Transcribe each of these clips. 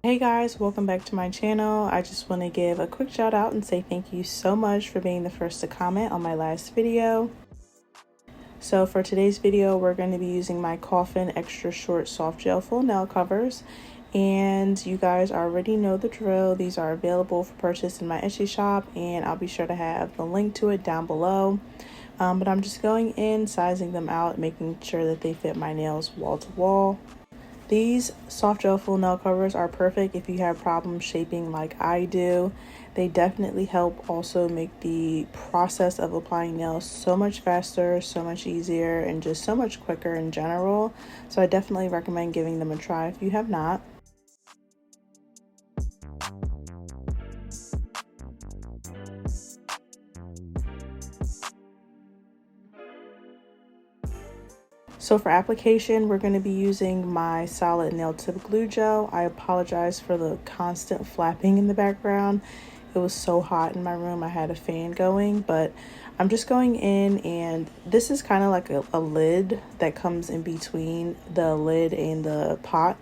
Hey guys, welcome back to my channel. I just want to give a quick shout out and say thank you so much for being the first to comment on my last video. So for today's video, we're going to be using my Coffin Extra Short Soft Gel Full Nail Covers. And you guys already know the drill. These are available for purchase in my Etsy shop, and I'll be sure to have the link to it down below. But I'm just going in, sizing them out, making sure that they fit my nails wall to wall. These soft gel full nail covers are perfect if you have problems shaping like I do. They definitely help also make the process of applying nails so much faster, so much easier, and just so much quicker in general. So I definitely recommend giving them a try if you have not. So for application, we're going to be using my solid nail tip glue gel. I apologize for the constant flapping in the background. It was so hot in my room, I had a fan going, but I'm just going in, and this is kind of like a lid that comes in between the lid and the pot.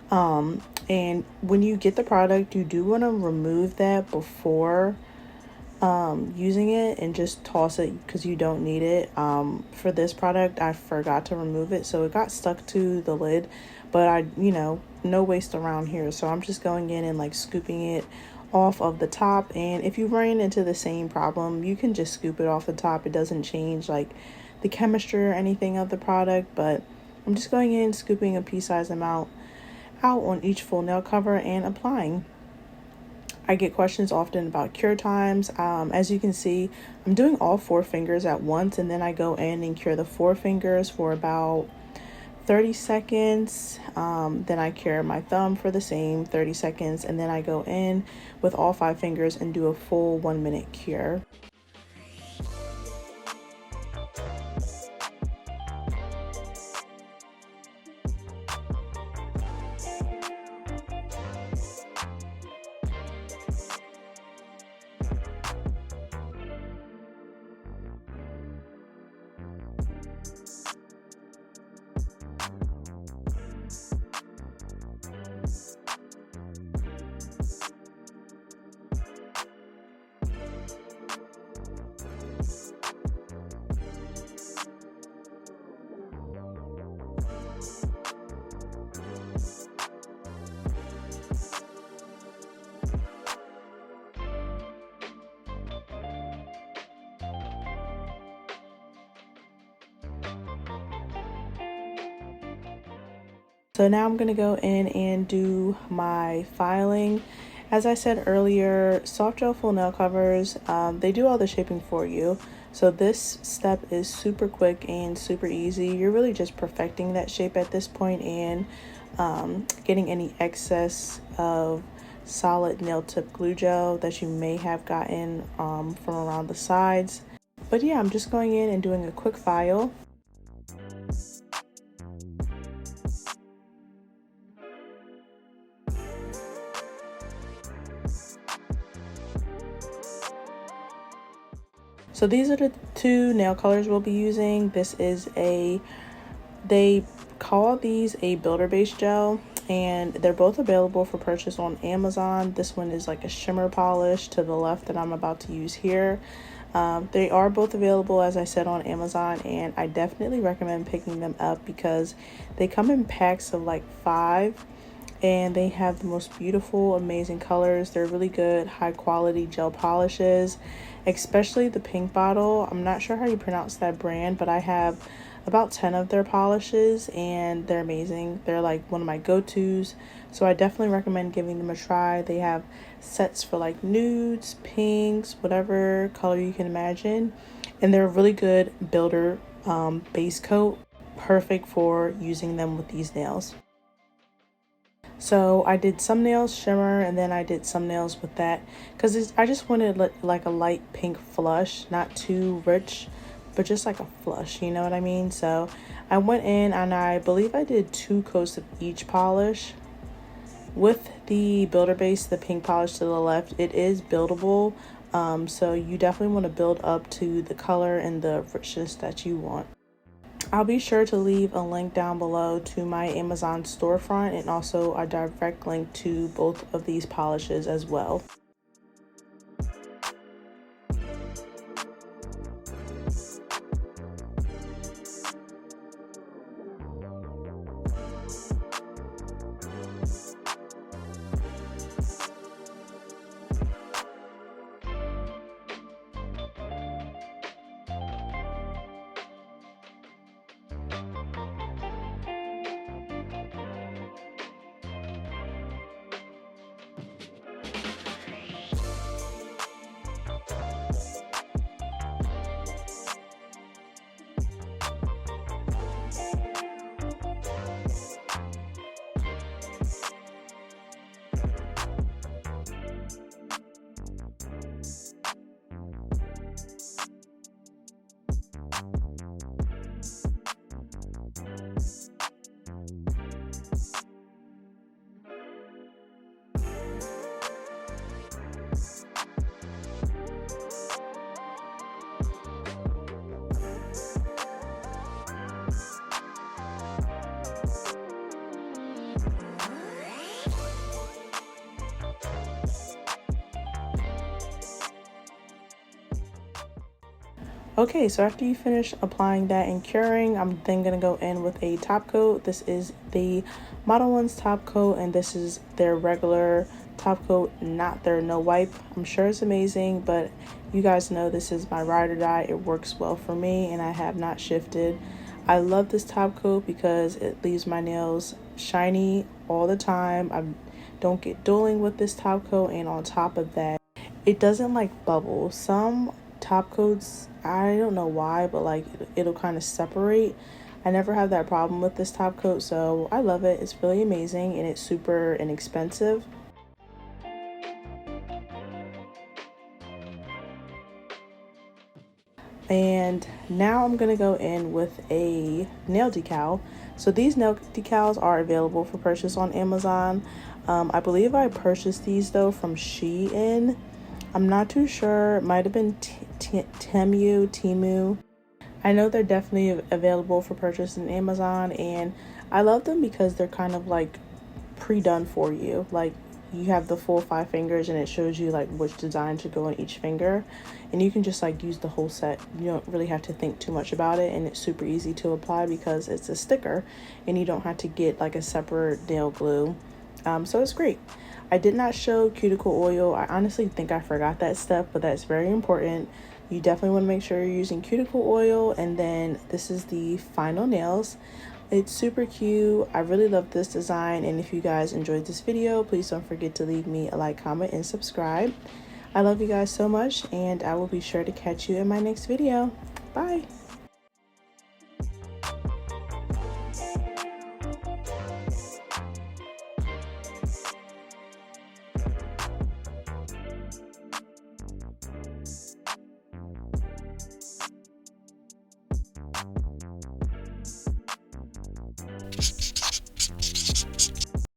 And when you get the product, you do want to remove that before using it and just toss it because you don't need it. For this product, I forgot to remove it, so it got stuck to the lid, but no waste around here, so I'm just going in and like scooping it off of the top. And if you run into the same problem, you can just scoop it off the top. It doesn't change like the chemistry or anything of the product, but I'm just going in, scooping a pea-sized amount out on each full nail cover and applying. I get questions often about cure times. As you can see, I'm doing all 4 fingers at once, and then I go in and cure the 4 fingers for about 30 seconds. Then I cure my thumb for the same 30 seconds, and then I go in with all 5 fingers and do a full 1-minute cure. So now I'm going to go in and do my filing. As I said earlier, soft gel full nail covers, they do all the shaping for you. So this step is super quick and super easy. You're really just perfecting that shape at this point and getting any excess of solid nail tip glue gel that you may have gotten from around the sides. But yeah, I'm just going in and doing a quick file. So these are the 2 nail colors we'll be using. This is they call these a builder base gel, and they're both available for purchase on Amazon. This one is like a shimmer polish to the left that I'm about to use here. They are both available, as I said, on Amazon, and I definitely recommend picking them up because they come in packs of like 5, and they have the most beautiful, amazing colors. They're really good, high quality gel polishes, especially the pink bottle. I'm not sure how you pronounce that brand, but I have about 10 of their polishes, and they're amazing. They're like one of my go-tos, so I definitely recommend giving them a try. They have sets for like nudes, pinks, whatever color you can imagine, and they're a really good builder base coat, perfect for using them with these nails. So I did some nails shimmer, and then I did some nails with that because I just wanted like a light pink flush, not too rich, but just like a flush, you know what I mean? So I went in and I believe I did 2 coats of each polish. With the builder base, the pink polish to the left, it is buildable. So you definitely want to build up to the color and the richness that you want. I'll be sure to leave a link down below to my Amazon storefront, and also a direct link to both of these polishes as well. Okay, so after you finish applying that and curing, I'm then going to go in with a top coat. This is the Model 1's top coat, and this is their regular top coat, not their no wipe. I'm sure it's amazing, but you guys know this is my ride or die. It works well for me, and I have not shifted. I love this top coat because it leaves my nails shiny all the time. I don't get dueling with this top coat, and on top of that, it doesn't like bubble. Some top coats, I don't know why, but like it'll kind of separate. I never have that problem with this top coat, so I love it. It's really amazing, and it's super inexpensive. And now I'm gonna go in with a nail decal. So these nail decals are available for purchase on Amazon. I believe I purchased these though from Shein. I'm not too sure. It might have been Temu. I know they're definitely available for purchase on Amazon, and I love them because they're kind of like pre-done for you. Like you have the full 5 fingers, and it shows you like which design should go on each finger, and you can just like use the whole set. You don't really have to think too much about it, and it's super easy to apply because it's a sticker, and you don't have to get like a separate nail glue. So it's great. I did not show cuticle oil. I honestly think I forgot that step, but that's very important. You definitely want to make sure you're using cuticle oil. And then this is the final nails. It's super cute. I really love this design. And if you guys enjoyed this video, please don't forget to leave me a like, comment, and subscribe. I love you guys so much, and I will be sure to catch you in my next video. Bye.